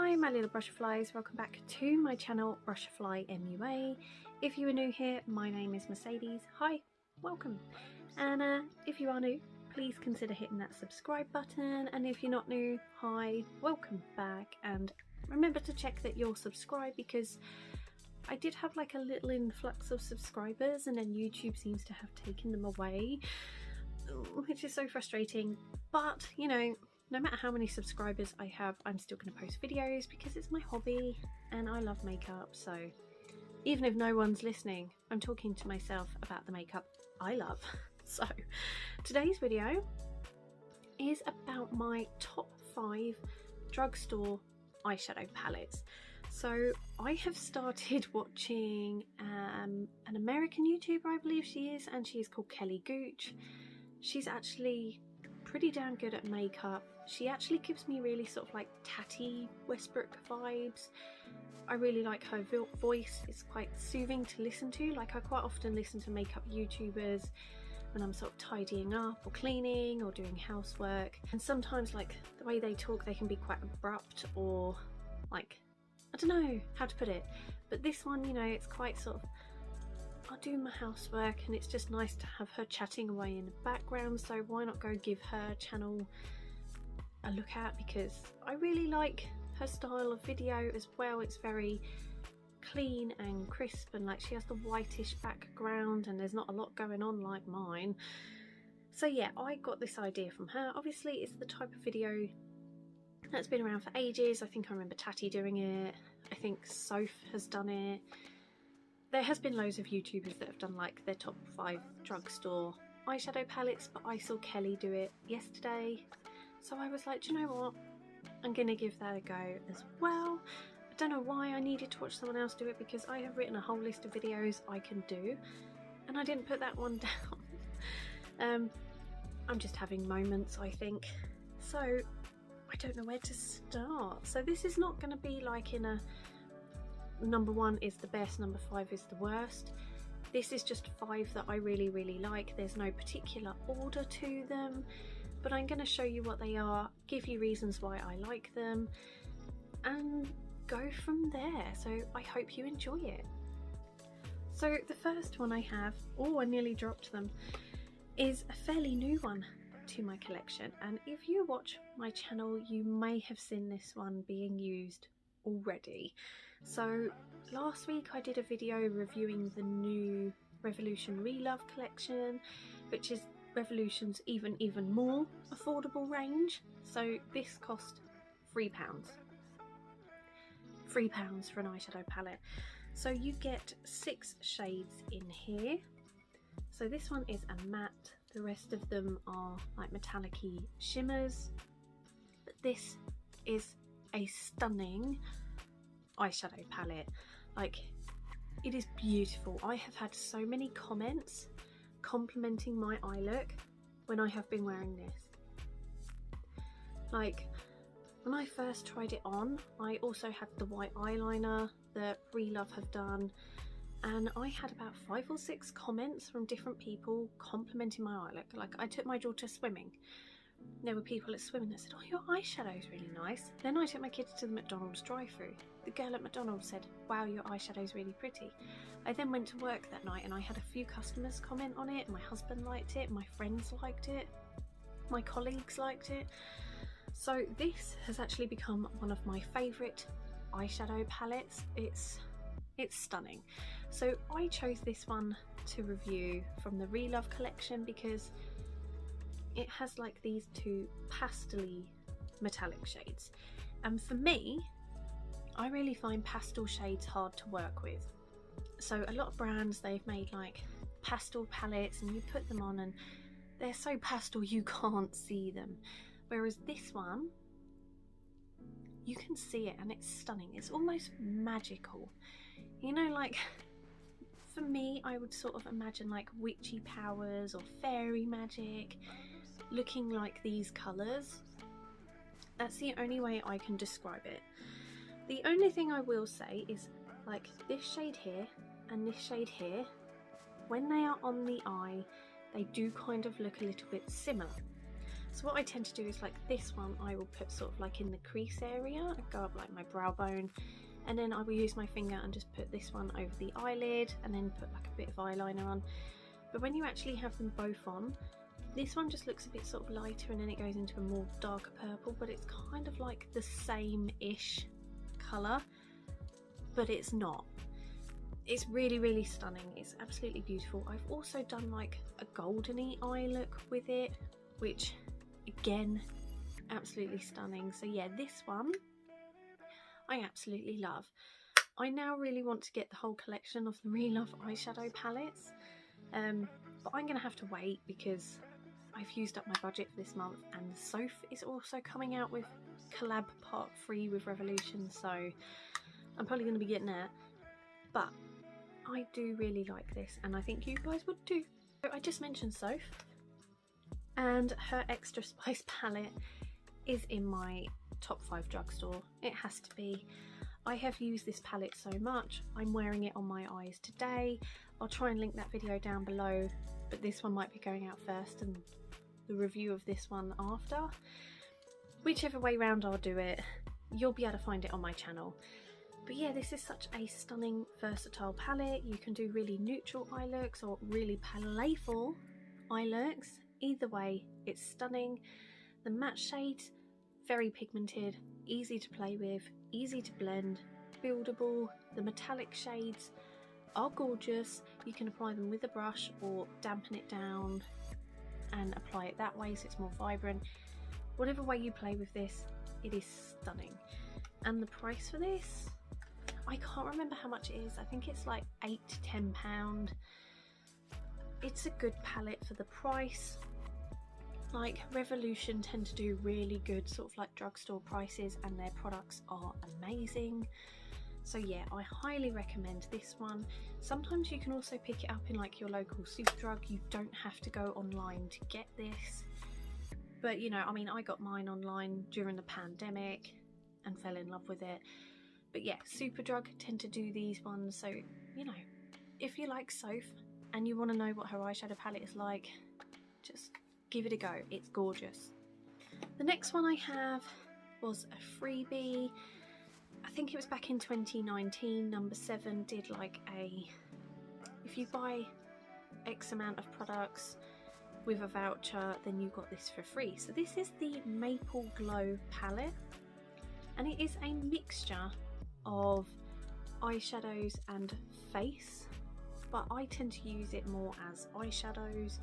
Hi my little Brushflies, welcome back to my channel Brushfly MUA. If you are new here, my name is Mercedes. Hi, welcome. And if you are new, please consider hitting that subscribe button, and if you're not new, hi, welcome back, and remember to check that you're subscribed because I did have like a little influx of subscribers and then YouTube seems to have taken them away, which is so frustrating. But you know, no matter how many subscribers I have, I'm still going to post videos because it's my hobby and I love makeup. So even if no one's listening, I'm talking to myself about the makeup I love. So today's video is about my top 5 drugstore eyeshadow palettes. So I have started watching an American YouTuber, I believe she is, and she is called Kelly Gooch. She's actually pretty damn good at makeup. She actually gives me really sort of like tatty Westbrook vibes. I really like her voice. It's quite soothing to listen to. Like, I quite often listen to makeup YouTubers when I'm sort of tidying up or cleaning or doing housework, and sometimes like the way they talk, they can be quite abrupt or like, I don't know how to put it, but this one, you know, it's quite sort of, I'll do my housework and it's just nice to have her chatting away in the background, so why not go give her channel a look at, because I really like her style of video as well. It's very clean and crisp, and like she has the whitish background and there's not a lot going on like mine. So yeah, I got this idea from her. Obviously it's the type of video that's been around for ages. I think I remember Tatty doing it. I think Soph has done it. There has been loads of YouTubers that have done like their top 5 drugstore eyeshadow palettes, but I saw Kelly do it yesterday. So I was like, do you know what? I'm going to give that a go as well. I don't know why I needed to watch someone else do it, because I have written a whole list of videos I can do and I didn't put that one down. I'm just having moments, I think. So I don't know where to start. So this is not going to be like in a number 1 is the best, number 5 is the worst. This is just 5 that I really like. There's no particular order to them, but I'm going to show you what they are, give you reasons why I like them, and go from there. So I hope you enjoy it. So the first one I have, oh I nearly dropped them, is a fairly new one to my collection, and if you watch my channel you may have seen this one being used already. So last week I did a video reviewing the new Revolution Relove collection, which is Revolution's even more affordable range. So this cost £3. £3 for an eyeshadow palette. So you get 6 shades in here. So this one is a matte, the rest of them are like metallic-y shimmers, but this is a stunning eyeshadow palette. Like, it is beautiful. I have had so many comments complimenting my eye look when I have been wearing this. Like, when I first tried it on, I also had the white eyeliner that Relove have done, and I had about 5 or 6 comments from different people complimenting my eye look. Like, I took my daughter swimming. There were people at swimming that said, oh, your eyeshadow is really nice. Then I took my kids to the McDonald's drive-thru. The girl at McDonald's said, wow, your eyeshadow is really pretty. I then went to work that night and I had a few customers comment on it. My husband liked it, my friends liked it, my colleagues liked it. So this has actually become one of my favourite eyeshadow palettes. It's stunning. So I chose this one to review from the Relove collection because it has like these 2 pastel-y metallic shades, and for me, I really find pastel shades hard to work with. So a lot of brands, they've made like pastel palettes and you put them on and they're so pastel you can't see them, whereas this one, you can see it and it's stunning. It's almost magical, you know, like for me I would sort of imagine like witchy powers or fairy magic looking like these colours. That's the only way I can describe it. The only thing I will say is like this shade here and this shade here, when they are on the eye they do kind of look a little bit similar. So what I tend to do is like this one I will put sort of like in the crease area, I go up like my brow bone, and then I will use my finger and just put this one over the eyelid and then put like a bit of eyeliner on. But when you actually have them both on, this one just looks a bit sort of lighter and then it goes into a more darker purple, but it's kind of like the same-ish colour, but it's not. It's really, really stunning. It's absolutely beautiful. I've also done like a goldeny eye look with it, which again, absolutely stunning. So yeah, this one I absolutely love. I now really want to get the whole collection of the Relove eyeshadow palettes, but I'm going to have to wait because I've used up my budget for this month, and Soph is also coming out with collab part 3 with Revolution, so I'm probably going to be getting that. But I do really like this, and I think you guys would too. So I just mentioned Soph, and her Extra Spice palette is in my top 5 drugstore. It has to be. I have used this palette so much. I'm wearing it on my eyes today. I'll try and link that video down below, but this one might be going out first and the review of this one after. Whichever way round I'll do it, you'll be able to find it on my channel. But yeah, this is such a stunning, versatile palette. You can do really neutral eye looks or really playful eye looks. Either way, it's stunning. The matte shades, very pigmented, easy to play with, easy to blend, buildable. The metallic shades are gorgeous. You can apply them with a brush or dampen it down and apply it that way so it's more vibrant. Whatever way you play with this, it is stunning. And the price for this, I can't remember how much it is. I think it's like £8 to £10. It's a good palette for the price. Like Revolution tend to do really good sort of like drugstore prices, and their products are amazing. So yeah, I highly recommend this one. Sometimes you can also pick it up in like your local Superdrug. You don't have to go online to get this. But you know, I mean, I got mine online during the pandemic and fell in love with it. But yeah, Superdrug tend to do these ones. So, you know, if you like Soph and you want to know what her eyeshadow palette is like, just give it a go. It's gorgeous. The next one I have was a freebie. I think it was back in 2019. Number 7 did like a, if you buy X amount of products with a voucher, then you got this for free. So this is the Maple Glow palette, and it is a mixture of eyeshadows and face, but I tend to use it more as eyeshadows.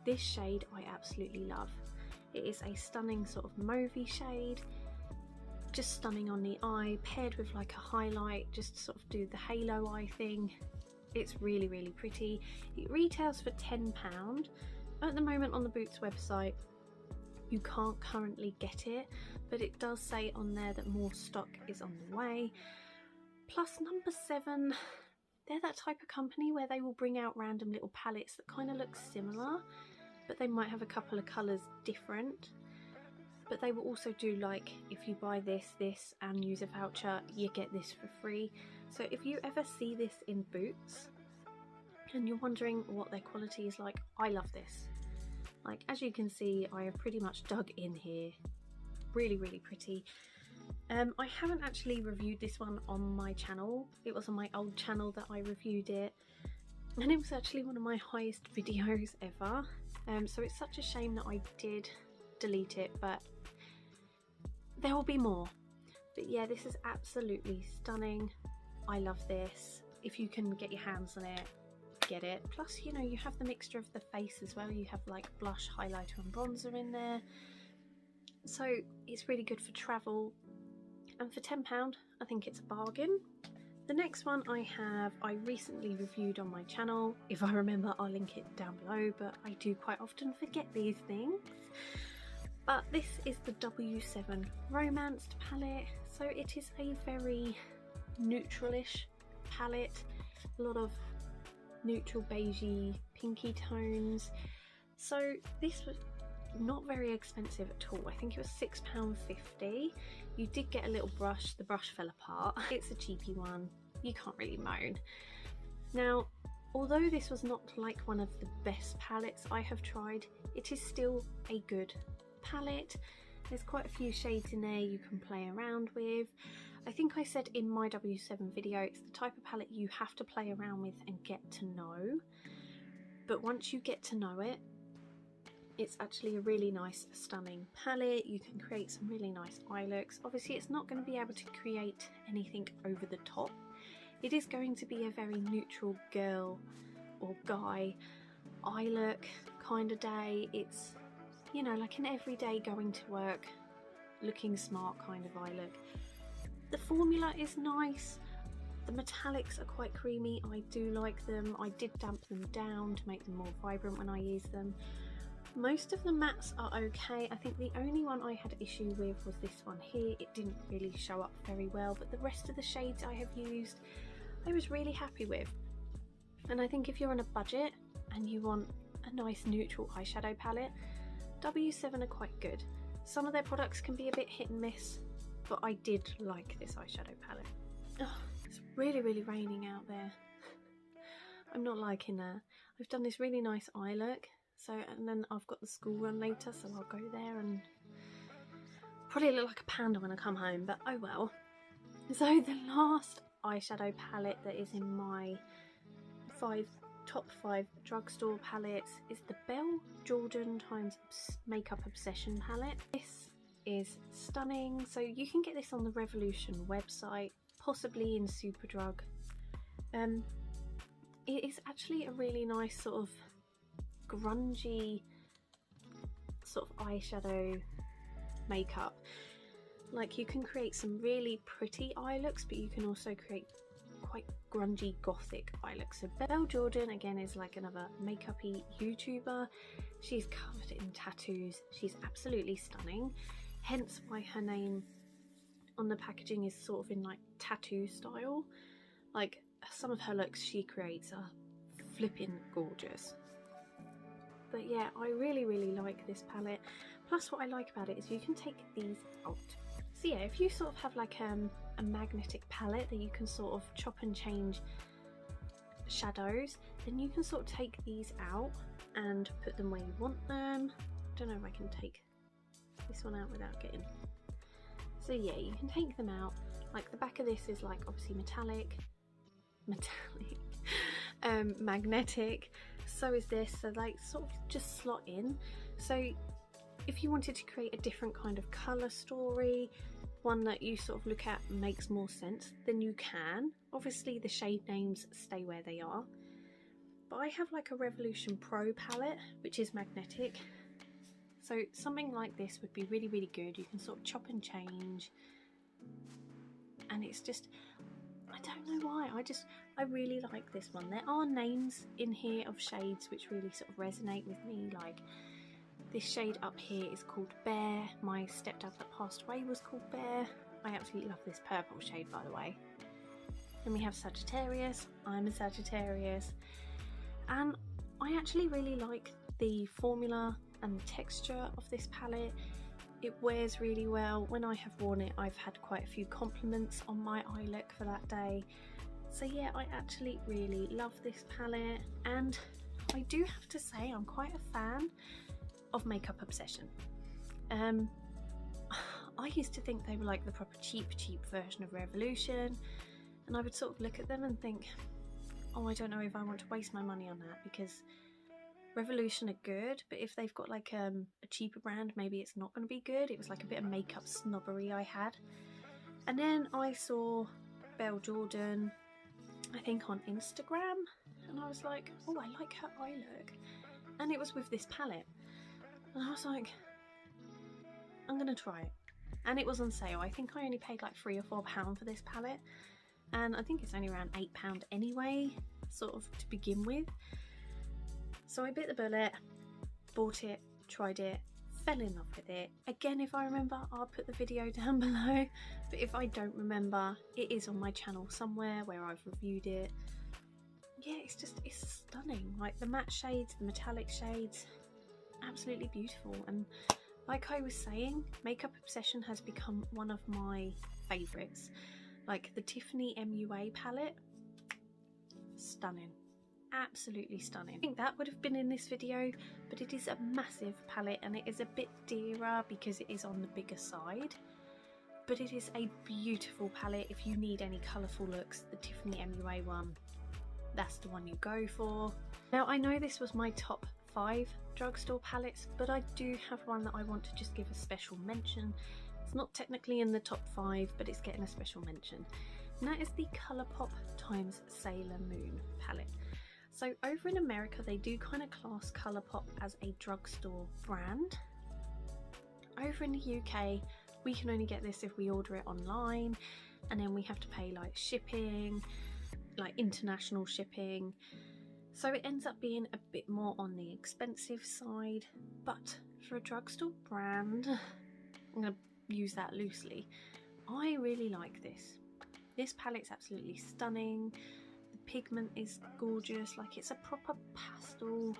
This shade I absolutely love. It is a stunning sort of mauvey shade, just stunning on the eye, paired with like a highlight, just to sort of do the halo eye thing. It's really, really pretty. It retails for £10. At the moment on the Boots website, you can't currently get it, but it does say on there that more stock is on the way. Plus Number 7, they're that type of company where they will bring out random little palettes that kind of look similar, but they might have a couple of colours different. But they will also do like, if you buy this and use a voucher, you get this for free. So if you ever see this in Boots and you're wondering what their quality is like, I love this. Like, as you can see, I have pretty much dug in here. Really, really pretty. I haven't actually reviewed this one on my channel. It was on my old channel that I reviewed it, and it was actually one of my highest videos ever. So it's such a shame that I did delete it, but there will be more. But yeah, this is absolutely stunning. I love this. If you can get your hands on it, get it. Plus, you know, you have the mixture of the face as well. You have like blush, highlighter and bronzer in there, so it's really good for travel. And for £10, I think it's a bargain. The next one I recently reviewed on my channel. If I remember, I'll link it down below, but I do quite often forget these things. But this is the W7 Romanced palette. So it is a very neutralish palette. A lot of neutral beigey, pinky tones. So this was not very expensive at all. I think it was £6.50. You did get a little brush. The brush fell apart. It's a cheapy one. You can't really moan. Now, although this was not like one of the best palettes I have tried, it is still a good palette. There's quite a few shades in there you can play around with. I think I said in my W7 video, it's the type of palette you have to play around with and get to know. But once you get to know it, it's actually a really nice, stunning palette. You can create some really nice eye looks. Obviously, it's not going to be able to create anything over the top. It is going to be a very neutral girl or guy eye look kind of day. It's, you know, like an everyday going to work, looking smart kind of eye look. The formula is nice. The metallics are quite creamy. I do like them. I did damp them down to make them more vibrant when I use them. Most of the mattes are okay. I think the only one I had issue with was this one here. It didn't really show up very well, but the rest of the shades I have used, I was really happy with. And I think if you're on a budget and you want a nice neutral eyeshadow palette, W7 are quite good. Some of their products can be a bit hit and miss, but I did like this eyeshadow palette. Oh, it's really, really raining out there. I'm not liking that. I've done this really nice eye look. So, and then I've got the school run later, so I'll go there and probably look like a panda when I come home, but oh well. So the last eyeshadow palette that is in my top 5 drugstore palettes is the Belle Jorden times Makeup Obsession palette. This is stunning. So you can get this on the Revolution website, possibly in Superdrug. It is actually a really nice sort of grungy sort of eyeshadow makeup. Like, you can create some really pretty eye looks, but you can also create quite grungy gothic eye looks. So Belle Jorden again is like another makeup-y YouTuber. She's covered in tattoos. She's absolutely stunning, hence why her name on the packaging is sort of in like tattoo style. Like, some of her looks she creates are flipping gorgeous. But yeah, I really, really like this palette. Plus what I like about it is you can take these out. So yeah, if you sort of have like a magnetic palette that you can sort of chop and change shadows, then you can sort of take these out and put them where you want them. I don't know if I can take this one out without getting... So yeah, you can take them out. Like, the back of this is like obviously metallic, magnetic. So is this, so like sort of just slot in. So if you wanted to create a different kind of colour story, one that you sort of look at makes more sense, then you can. Obviously the shade names stay where they are. But I have like a Revolution Pro palette, which is magnetic. So something like this would be really, really good. You can sort of chop and change. And it's just, I don't know why, I really like this one. There are names in here of shades which really sort of resonate with me. Like, this shade up here is called Bear. My stepdad that passed away was called Bear. I absolutely love this purple shade, by the way. Then we have Sagittarius. I'm a Sagittarius. And I actually really like the formula and the texture of this palette. It wears really well. When I have worn it, I've had quite a few compliments on my eye look for that day. So yeah, I actually really love this palette, and I do have to say I'm quite a fan of Makeup Obsession. I used to think they were like the proper cheap version of Revolution, and I would sort of look at them and think, oh, I don't know if I want to waste my money on that, because Revolution are good, but if they've got like a cheaper brand, maybe it's not going to be good. It was like a bit of makeup snobbery I had. And then I saw Belle Jorden, I think on Instagram, and I was like, oh, I like her eye look. And it was with this palette. And I was like, I'm going to try it. And it was on sale. I think I only paid like £3 or £4 for this palette. And I think it's only around £8 anyway, sort of to begin with. So I bit the bullet, bought it, tried it, fell in love with it. Again, if I remember, I'll put the video down below. But if I don't remember, it is on my channel somewhere where I've reviewed it. Yeah, it's stunning. Like, the matte shades, the metallic shades, absolutely beautiful. And like I was saying, Makeup Obsession has become one of my favourites. Like the Tiffany MUA palette, stunning. absolutely stunning. I think that would have been in this video, but it is a massive palette and it is a bit dearer because it is on the bigger side. But it is a beautiful palette. If you need any colourful looks, the Tiffany MUA one, that's the one you go for. Now I know this was my top 5 drugstore palettes, but I do have one that I want to just give a special mention. It's not technically in the top 5, but it's getting a special mention. And that is the Colourpop x Sailor Moon palette. So over in America, they do kind of class Colourpop as a drugstore brand. Over in the UK, we can only get this if we order it online, and then we have to pay like shipping, like international shipping. So it ends up being a bit more on the expensive side, but for a drugstore brand, I'm going to use that loosely, I really like this. This palette's absolutely stunning. The pigment is gorgeous, like it's a proper pastel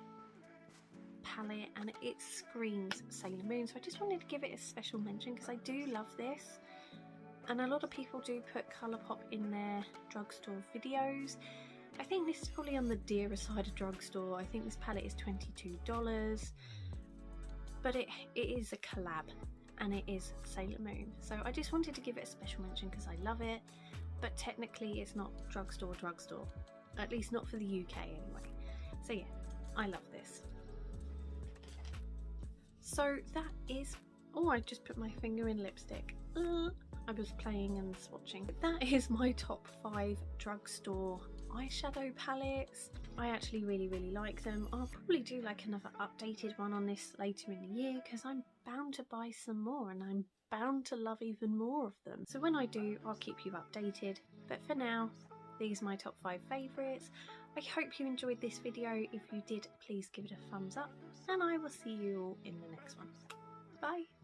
palette and it screams Sailor Moon. So I just wanted to give it a special mention because I do love this. And a lot of people do put Colourpop in their drugstore videos. I think this is probably on the dearer side of drugstore. I think this palette is $22, but it is a collab and it is Sailor Moon. So I just wanted to give it a special mention because I love it, but technically it's not drugstore, at least not for the UK anyway. So yeah, I love this. So that is, oh, I just put my finger in lipstick. I was playing and swatching. That is my top 5 drugstore eyeshadow palettes. I actually really like them. I'll probably do like another updated one on this later in the year because I'm bound to buy some more and I'm bound to love even more of them. So when I do, I'll keep you updated. But for now, these are my top 5 favourites. I hope you enjoyed this video. If you did, please give it a thumbs up and I will see you all in the next one. Bye!